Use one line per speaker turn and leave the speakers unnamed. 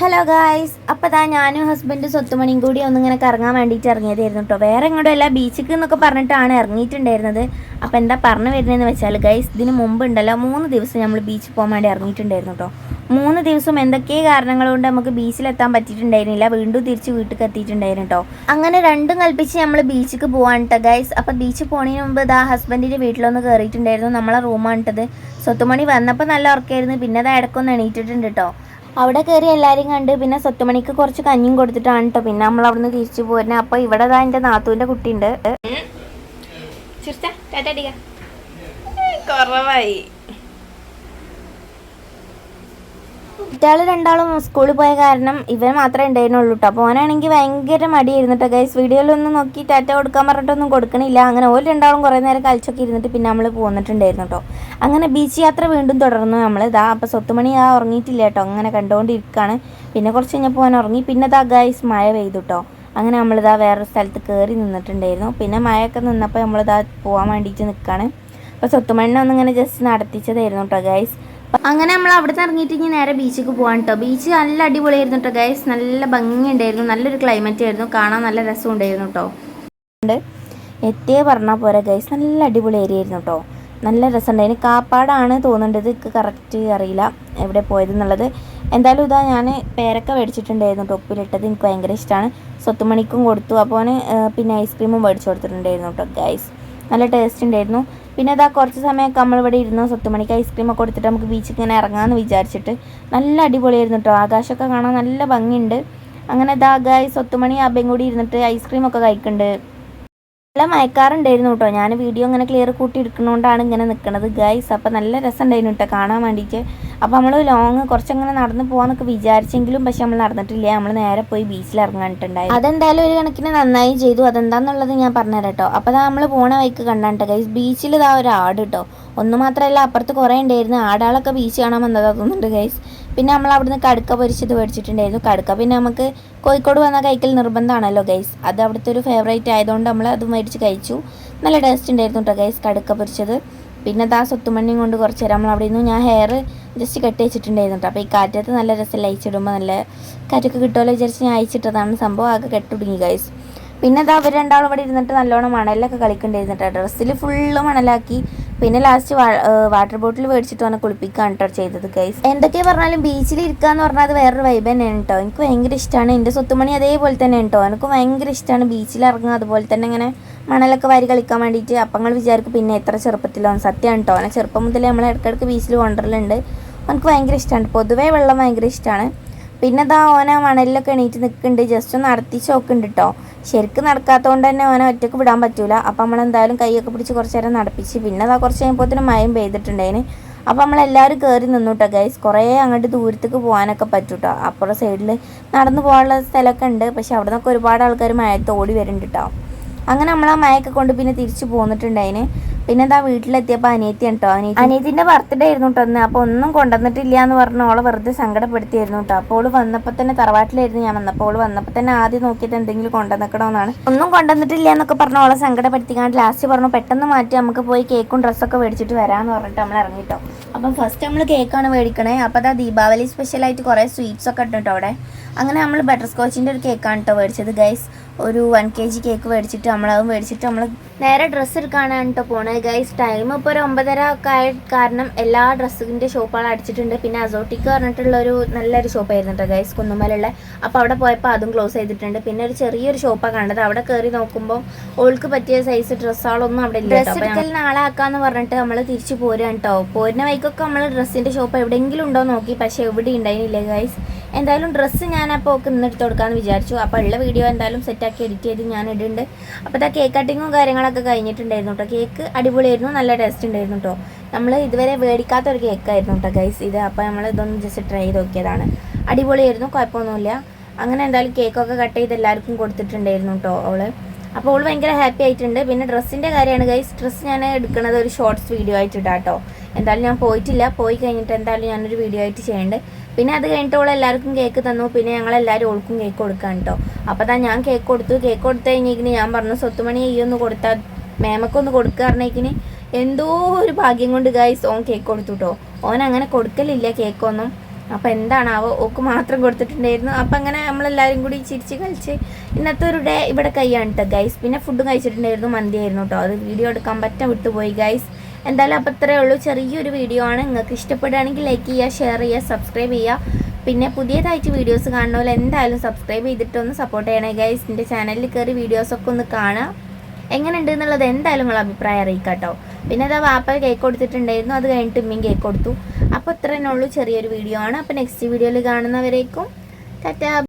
Hello guys, അപ്പോൾ ഞാനും husband സ്വത്തുമണിയും കൂടി ഒന്നിങ്ങനെ കറങ്ങാൻ വേണ്ടിയിട്ട് ഇറങ്ങിയതായിരുന്നു കേട്ടോ. വേറെ എങ്ങോട്ടും അല്ല, ബീച്ചിക്ക് എന്നൊക്കെ പറഞ്ഞിട്ടാണ് ഇറങ്ങിയിട്ടുണ്ടായിരുന്നത്. അപ്പോൾ എന്താ പറഞ്ഞു വരുന്നതെന്ന് വെച്ചാൽ ഗൈസ്, ഇതിന് മുമ്പ് ഉണ്ടല്ലോ 3 ദിവസം നമ്മൾ ബീച്ചിൽ പോകാൻ വേണ്ടി ഇറങ്ങിയിട്ടുണ്ടായിരുന്നു കേട്ടോ. 3 ദിവസം എന്തൊക്കെ കാരണങ്ങൾ കൊണ്ട് നമുക്ക് ബീച്ചിലെത്താൻ പറ്റിയിട്ടുണ്ടായിരുന്നില്ല. വീണ്ടും തിരിച്ച് വീട്ടിൽ എത്തിയിട്ടുണ്ടായിരുന്നു കേട്ടോ. അങ്ങനെ രണ്ടും കൽപ്പിച്ച് നമ്മൾ ബീച്ചിക്ക് പോകാൻ കേട്ടോ ഗൈസ്. അപ്പോൾ ബീച്ചിൽ പോകുന്നതിന് മുമ്പ് ഹസ്ബൻഡിൻ്റെ വീട്ടിലൊന്ന് കയറിയിട്ടുണ്ടായിരുന്നു. നമ്മളെ റൂമാണ് ഇട്ടത്. സ്വത്തുമണി വന്നപ്പോൾ നല്ല ഉറക്കമായിരുന്നു. പിന്നെ ഇടയ്ക്കൊന്ന് എണീറ്റിട്ടുണ്ട് കേട്ടോ. അവിടെ കയറി എല്ലാവരെയും കണ്ട് പിന്നെ സ്വത്തുമണിക്ക് കുറച്ച് കഞ്ഞിയും കൊടുത്തിട്ടാണ് കേട്ടോ പിന്നെ നമ്മൾ അവിടുന്ന് തിരിച്ചു പോരുന്നത്. അപ്പോൾ ഇവിടെ എൻ്റെ നാത്തൂൻ്റെ കുട്ടിയുണ്ട്. കുറവായി കുട്ടികൾ രണ്ടാളും സ്കൂളിൽ പോയ കാരണം ഇവൻ മാത്രമേ ഉണ്ടായിരുന്നുള്ളൂ കേട്ടോ. അപ്പോൾ ഓനാണെങ്കിൽ ഭയങ്കര മടിയായിരുന്നു കേട്ടോ ഗൈസ്. വീഡിയോയിലൊന്നും നോക്കി ടാറ്റ കൊടുക്കാൻ പറഞ്ഞിട്ടൊന്നും കൊടുക്കണില്ല. അങ്ങനെ ഓര് രണ്ടാളും കുറേ നേരം കളിച്ചൊക്കെ ഇരുന്നിട്ട് പിന്നെ നമ്മൾ പോന്നിട്ടുണ്ടായിരുന്നു കേട്ടോ. അങ്ങനെ ബീച്ച് യാത്ര വീണ്ടും തുടർന്നു നമ്മൾ. അപ്പോൾ സ്വത്തുമണി ഉറങ്ങിയിട്ടില്ല കേട്ടോ, അങ്ങനെ കണ്ടുകൊണ്ടിരിക്കുകയാണ്. പിന്നെ കുറച്ച് കഴിഞ്ഞപ്പോൾ ഓൻ ഉറങ്ങി. പിന്നെ ഗൈസ് മഴ പെയ്തു കേട്ടോ. അങ്ങനെ നമ്മളിതാ വേറൊരു സ്ഥലത്ത് കയറി നിന്നിട്ടുണ്ടായിരുന്നു. പിന്നെ മഴയൊക്കെ നിന്നപ്പോൾ നമ്മളിതാ പോകാൻ വേണ്ടിയിട്ട് നിൽക്കുകയാണ്. അപ്പോൾ സ്വത്തുമണിനെ ഒന്നിങ്ങനെ ജസ്റ്റ് നടത്തിച്ചതായിരുന്നു കേട്ടോ ഗൈസ്. അങ്ങനെ നമ്മൾ അവിടെ നിന്ന് ഇറങ്ങിയിട്ട് ഇനി നേരെ ബീച്ചിലേക്ക് പോകാൻ കേട്ടോ. ബീച്ച് നല്ല അടിപൊളിയായിരുന്നു കേട്ടോ ഗൈസ്. നല്ല ഭംഗിയുണ്ടായിരുന്നു, നല്ലൊരു ക്ലൈമറ്റ് ആയിരുന്നു, കാണാൻ നല്ല രസം ഉണ്ടായിരുന്നു കേട്ടോ. എത്തിയേ പറഞ്ഞാൽ പോരാ ഗൈസ്, നല്ല അടിപൊളി ഏരിയ ആയിരുന്നു കേട്ടോ. നല്ല രസമുണ്ടായിരുന്നു. കാപ്പാടാണ് തോന്നേണ്ടത്, കറക്റ്റ് അറിയില്ല എവിടെ പോയതെന്നുള്ളത്. എന്തായാലും ഞാൻ പേരക്ക മേടിച്ചിട്ടുണ്ടായിരുന്നു കേട്ടോ, ഉപ്പിലിട്ടത്. എനിക്ക് ഭയങ്കര ഇഷ്ടമാണ്. സ്വത്തുമണിക്കും കൊടുത്തു. അപ്പോൾ പിന്നെ ഐസ്ക്രീമും മേടിച്ചു കൊടുത്തിട്ടുണ്ടായിരുന്നു കേട്ടോ ഗൈസ്. നല്ല ടേസ്റ്റ് ഉണ്ടായിരുന്നു. പിന്നെ കുറച്ച് സമയമൊക്കെ നമ്മളിവിടെ ഇരുന്നു സ്വത്തുമണിക്ക് ഐസ്ക്രീമൊക്കെ കൊടുത്തിട്ട് നമുക്ക് ബീച്ചിൽ ഇങ്ങനെ ഇറങ്ങാമെന്ന് വിചാരിച്ചിട്ട്. നല്ല അടിപൊളിയായിരുന്നു കേട്ടോ. ആകാശമൊക്കെ കാണാൻ നല്ല ഭംഗിയുണ്ട്. അങ്ങനെ ഗൈസ് സ്വത്തുമണി അബയും കൂടി ഇരുന്നിട്ട് ഐസ്ക്രീമൊക്കെ കഴിക്കുന്നുണ്ട്. നല്ല മയക്കാറുണ്ടായിരുന്നു കേട്ടോ. ഞാൻ വീഡിയോ ഇങ്ങനെ ക്ലിയർ കൂട്ടി എടുക്കുന്നതുകൊണ്ടാണ് ഇങ്ങനെ നിൽക്കുന്നത് ഗൈസ്. അപ്പോൾ നല്ല രസം ഉണ്ടായിരുന്നു കേട്ടോ കാണാൻ വേണ്ടിയിട്ട്. അപ്പോൾ നമ്മൾ ലോങ് കുറച്ചങ്ങനെ നടന്ന് പോകാമെന്നൊക്കെ വിചാരിച്ചെങ്കിലും പക്ഷെ നമ്മൾ നടന്നിട്ടില്ല. നമ്മൾ നേരെ പോയി ബീച്ചിൽ ഇറങ്ങാനിട്ടുണ്ടായി. അതെന്തായാലും ഒരു കണക്കിന് നന്നായി ചെയ്തു. അതെന്താന്നുള്ളത് ഞാൻ പറഞ്ഞുതരാം കേട്ടോ. അപ്പോൾ നമ്മൾ പോണ വഴിക്ക് കണ്ടാട്ടോ ഗൈസ്, ബീച്ചിൽ ഒരു ആട് കേട്ടോ. ഒന്ന് മാത്രമല്ല, അപ്പുറത്ത് കുറേ ഉണ്ടായിരുന്നു. ആടാളൊക്കെ ബീച്ച് കാണാൻ വന്നതാ തോന്നുന്നുണ്ട് ഗൈസ്. പിന്നെ നമ്മൾ അവിടുന്ന് കടുക്ക പൊരിച്ചത് മേടിച്ചിട്ടുണ്ടായിരുന്നു. കടുക്ക പിന്നെ നമുക്ക് കോഴിക്കോട് വന്ന കഴിക്കൽ നിർബന്ധമാണല്ലോ ഗൈസ്. അത് അവിടുത്തെ ഒരു ഫേവറേറ്റ് ആയതുകൊണ്ട് നമ്മൾ അത് മേടിച്ച് കഴിച്ചു. നല്ല ടേസ്റ്റ് ഉണ്ടായിരുന്നു കേട്ടോ ഗൈസ് കടുക്ക പൊരിച്ചത്. പിന്നെ സ്വത്തുമണിയും കൊണ്ട് കുറച്ച് നേരം നമ്മൾ അവിടെ നിന്ന് ഞാൻ ഹെയർ ജസ്റ്റ് കെട്ടി വെച്ചിട്ടുണ്ടായിരുന്നു കേട്ടോ. അപ്പോൾ ഈ കാറ്റത്ത് നല്ല രസം അയച്ചിടുമ്പോൾ നല്ല കാറ്റൊക്കെ കിട്ടുമല്ലോ വിചാരിച്ച് ഞാൻ അയച്ചിട്ടതാണ്. സംഭവം ആകെ കെട്ടുടുങ്ങി ഗൈസ്. പിന്നെ അവർ രണ്ടാളും ഇവിടെ ഇരുന്നിട്ട് നല്ലോണം മണലൊക്കെ കളിക്കണ്ടായിരുന്നു കേട്ടോ. ഡ്രസ്സിൽ ഫുള്ള് മണലാക്കി. പിന്നെ ലാസ്റ്റ് വാട്ടർ ബോട്ടിൽ മേടിച്ചിട്ട് വന്ന് കുളിപ്പിക്കുകയാണ് കേട്ടോ ചെയ്തത് ഗൈസ്. എന്തൊക്കെ പറഞ്ഞാലും ബീച്ചിൽ ഇരിക്കുക എന്ന് പറഞ്ഞാൽ അത് വേറൊരു വൈബ് തന്നെയാണ് കേട്ടോ. എനിക്ക് ഭയങ്കര ഇഷ്ടമാണ്. എൻ്റെ സ്വത്തുമണി അതേപോലെ തന്നെ കേട്ടോ. എനിക്ക് ഭയങ്കര ഇഷ്ടമാണ് ബീച്ചിൽ ഇറങ്ങുക, അതുപോലെ തന്നെ ഇങ്ങനെ മണലൊക്കെ വാരി കളിക്കാൻ വേണ്ടിയിട്ട്. അപ്പങ്ങൾ വിചാരിക്കും പിന്നെ എത്ര ചെറുപ്പത്തിലാണ്. സത്യമാണ് കേട്ടോ. അങ്ങനെ ചെറുപ്പം മുതലേ നമ്മൾ ഇടയ്ക്കിടയ്ക്ക് ബീച്ചിൽ കൊണ്ടുവരലുണ്ട്. എനിക്ക് ഭയങ്കര ഇഷ്ടമാണ്. പൊതുവേ വെള്ളം ഭയങ്കര ഇഷ്ടമാണ്. പിന്നെ ഓന മണലിലൊക്കെ എണീറ്റ് നിൽക്കുന്നുണ്ട്. ജസ്റ്റ് ഒന്ന് നടത്തിച്ച് നോക്കുന്നുണ്ട് കേട്ടോ. ശരിക്കും നടക്കാത്തതുകൊണ്ട് തന്നെ ഓനെ ഒറ്റയ്ക്ക് വിടാൻ പറ്റൂല. അപ്പോൾ നമ്മളെന്തായാലും കൈയൊക്കെ പിടിച്ച് കുറച്ച് നേരം നടപ്പിച്ച്. പിന്നെ കുറച്ച് കഴിയുമ്പോഴത്തേനും മഴയും പെയ്തിട്ടുണ്ടായിന്. അപ്പോൾ നമ്മളെല്ലാവരും കയറി നിന്നു കേട്ടോ ഗൈസ്. കുറേ അങ്ങോട്ട് ദൂരത്തേക്ക് പോകാനൊക്കെ പറ്റും കേട്ടോ. അപ്പുറം സൈഡിൽ നടന്നു പോകാനുള്ള സ്ഥലമൊക്കെ ഉണ്ട്. പക്ഷെ അവിടെ നിന്നൊക്കെ ഒരുപാട് ആൾക്കാർ മഴയത്ത് ഓടി വരുന്നുണ്ട് കേട്ടോ. അങ്ങനെ നമ്മൾ ആ മഴയൊക്കെ കൊണ്ട് പിന്നെ തിരിച്ച് പോന്നിട്ടുണ്ടായിന്. പിന്നെ വീട്ടിലെത്തിയപ്പോൾ അനിയത്തിയാണ് കേട്ടോ. അനിയത്തിൻ്റെ ബർത്ത്ഡേ ആയിരുന്നു കേട്ടോ ഒന്ന്. അപ്പോൾ ഒന്നും കൊണ്ടുവന്നിട്ടില്ല എന്ന് പറഞ്ഞ് ഓളെ വെറുതെ സങ്കടപ്പെടുത്തിയായിരുന്നു കേട്ടോ. അപ്പോൾ ഓള് വന്നപ്പോൾ തന്നെ തറവാട്ടിലായിരുന്നു ഞാൻ വന്നപ്പോൾ. ഓള് വന്നപ്പോൾ തന്നെ ആദ്യം നോക്കിയിട്ട് എന്തെങ്കിലും കൊണ്ടുവന്നിക്കണമെന്നാണ്. ഒന്നും കൊണ്ടുവന്നിട്ടില്ല എന്നൊക്കെ പറഞ്ഞ് ഓളെ സങ്കടപ്പെടുത്തിക്കാണ്ട് ലാസ്റ്റ് പറഞ്ഞു പെട്ടെന്ന് മാറ്റി നമുക്ക് പോയി കേക്കും ഡ്രസ്സൊക്കെ മേടിച്ചിട്ട് വരാമെന്ന് പറഞ്ഞിട്ട് നമ്മൾ ഇറങ്ങിട്ടോ. അപ്പം ഫസ്റ്റ് നമ്മൾ കേക്കാണ് മേടിക്കണേ. അപ്പോൾ ദീപാവലി സ്പെഷ്യലായിട്ട് കുറേ സ്വീറ്റ്സൊക്കെ ഉണ്ട് കേട്ടോ അവിടെ. അങ്ങനെ നമ്മൾ ബട്ടർ സ്കോച്ചിൻ്റെ ഒരു കേക്കാണ് കേട്ടോ മേടിച്ചത് ഗൈസ്. ഒരു 1 kg കേക്ക് മേടിച്ചിട്ട് നമ്മളത് മേടിച്ചിട്ട് നമ്മൾ നേരെ ഡ്രസ്സ് എടുക്കാനാണ് കേട്ടോ പോണത് ഗൈസ്. ടൈം ഇപ്പോൾ ഒരു 9:30 ഒക്കെ ആയ കാരണം എല്ലാ ഡ്രസ്സിൻ്റെ ഷോപ്പുകൾ അടിച്ചിട്ടുണ്ട്. പിന്നെ അസോട്ടിക്ക് പറഞ്ഞിട്ടുള്ളൊരു നല്ലൊരു ഷോപ്പായിരുന്നു കേട്ടോ ഗൈസ്, കുന്നുമലുള്ള. അപ്പോൾ അവിടെ പോയപ്പോൾ അതും ക്ലോസ് ചെയ്തിട്ടുണ്ട്. പിന്നെ ഒരു ചെറിയൊരു ഷോപ്പാണ് കണ്ടത്. അവിടെ കയറി നോക്കുമ്പോൾ ഓൾക്ക് പറ്റിയ സൈസ് ഡ്രസ്സുകളൊന്നും അവിടെ ഇല്ല. ഡ്രസ്സ് എടുക്കൽ നാളെ ആക്കാമെന്ന് പറഞ്ഞിട്ട് നമ്മൾ തിരിച്ച് പോരാൻ കേട്ടോ. പോരുന്ന വഴിക്കൊക്കെ നമ്മൾ ഡ്രസ്സിൻ്റെ ഷോപ്പ് എവിടെയെങ്കിലും ഉണ്ടോ നോക്കി, പക്ഷേ എവിടെ ഉണ്ടായിരുന്നില്ല ഗൈസ്. എന്തായാലും ഡ്രസ്സ് ഞാനപ്പോൾ ഒക്കെ ഇന്നെടുത്ത് കൊടുക്കാമെന്ന് വിചാരിച്ചു. അപ്പോൾ ഉള്ള വീഡിയോ എന്തായാലും സെറ്റാക്കി എഡിറ്റ് ചെയ്ത് ഞാൻ ഇടുന്നുണ്ട്. അപ്പോൾ കേക്ക് കട്ടിങ്ങും കാര്യങ്ങളൊക്കെ കഴിഞ്ഞിട്ടുണ്ടായിരുന്നു കേട്ടോ. കേക്ക് അടിപൊളിയായിരുന്നു, നല്ല ടേസ്റ്റ് ഉണ്ടായിരുന്നു കേട്ടോ. നമ്മൾ ഇതുവരെ മേടിക്കാത്തൊരു കേക്കായിരുന്നു കേട്ടോ ഗൈസ് ഇത്. അപ്പോൾ നമ്മൾ ഇതൊന്ന് ജസ്റ്റ് ട്രൈ ചെയ്ത് നോക്കിയതാണ്. അടിപൊളിയായിരുന്നു, കുഴപ്പമൊന്നുമില്ല. അങ്ങനെ എന്തായാലും കേക്കൊക്കെ കട്ട് ചെയ്ത് എല്ലാവർക്കും കൊടുത്തിട്ടുണ്ടായിരുന്നു കേട്ടോ അവള്. അപ്പോൾ അവൾ ഭയങ്കര ഹാപ്പി ആയിട്ടുണ്ട്. പിന്നെ ഡ്രസ്സിൻ്റെ കാര്യമാണ് ഗൈസ്. ഡ്രസ്സ് ഞാൻ എടുക്കുന്നത് ഒരു ഷോർട്സ് വീഡിയോ ആയിട്ട് ഇടാം കേട്ടോ. എന്തായാലും ഞാൻ പോയിട്ടില്ല. പോയി കഴിഞ്ഞിട്ട് എന്തായാലും ഞാനൊരു വീഡിയോ ആയിട്ട് ചെയ്യുന്നുണ്ട്. പിന്നെ അത് കഴിഞ്ഞിട്ട് ഓൾ എല്ലാവർക്കും കേക്ക് തന്നു. പിന്നെ ഞങ്ങളെല്ലാവരും ഓൾക്കും കേക്ക് കൊടുക്കാൻ കേട്ടോ. അപ്പോൾ ഞാൻ കേക്ക് കൊടുത്തു. കേക്ക് കൊടുത്തു കഴിഞ്ഞേക്കിന് ഞാൻ പറഞ്ഞു സ്വത്തുമണി ഈ ഒന്ന് കൊടുത്താൽ മേമക്കൊന്ന് കൊടുക്കുക പറഞ്ഞേക്കിന് എന്തോ ഒരു ഭാഗ്യം കൊണ്ട് ഗൈസ് ഓൻ കേക്ക് കൊടുത്തു കേട്ടോ. ഓൻ അങ്ങനെ കൊടുക്കലില്ല കേക്കൊന്നും. അപ്പോൾ എന്താണാവോ ഓക്ക് മാത്രം കൊടുത്തിട്ടുണ്ടായിരുന്നു. അപ്പം അങ്ങനെ നമ്മളെല്ലാവരും കൂടി ചിരിച്ച് കളിച്ച് ഇന്നത്തെ ഒരു ഡേ ഇവിടെ കഴിയാണ് കേട്ടോ ഗൈസ്. പിന്നെ ഫുഡും കഴിച്ചിട്ടുണ്ടായിരുന്നു, മന്തിയായിരുന്നു കേട്ടോ. അത് വീഡിയോ എടുക്കാൻ വിട്ടുപോയി ഗൈസ്. എന്തായാലും അപ്പോൾ ഇത്രയേ ഉള്ളൂ, ചെറിയൊരു വീഡിയോ ആണ്. നിങ്ങൾക്ക് ഇഷ്ടപ്പെടുകയാണെങ്കിൽ ലൈക്ക് ചെയ്യുക, ഷെയർ ചെയ്യുക, സബ്സ്ക്രൈബ് ചെയ്യുക. പിന്നെ പുതിയതായിട്ട് വീഡിയോസ് കാണുന്നവരെ എന്തായാലും സബ്സ്ക്രൈബ് ചെയ്തിട്ടൊന്ന് സപ്പോർട്ട് ചെയ്യണേ ഗൈസ്. എൻ്റെ ചാനലിൽ കയറി വീഡിയോസൊക്കെ ഒന്ന് കാണാം. എങ്ങനെയുണ്ട് എന്നുള്ളത് എന്തായാലും നിങ്ങൾ അഭിപ്രായം അറിയിക്കാം കേട്ടോ. പിന്നെ അതാ വാപ്പ കേക്ക് കൊടുത്തിട്ടുണ്ടായിരുന്നു, അത് കഴിഞ്ഞിട്ട് ഉമ്മയും കേക്ക് കൊടുത്തു. അപ്പോൾ ഇത്രയേ ഉള്ളൂ, ചെറിയൊരു വീഡിയോ ആണ്. അപ്പോൾ നെക്സ്റ്റ് വീഡിയോയിൽ കാണുന്നവരേക്കും ടാറ്റാ.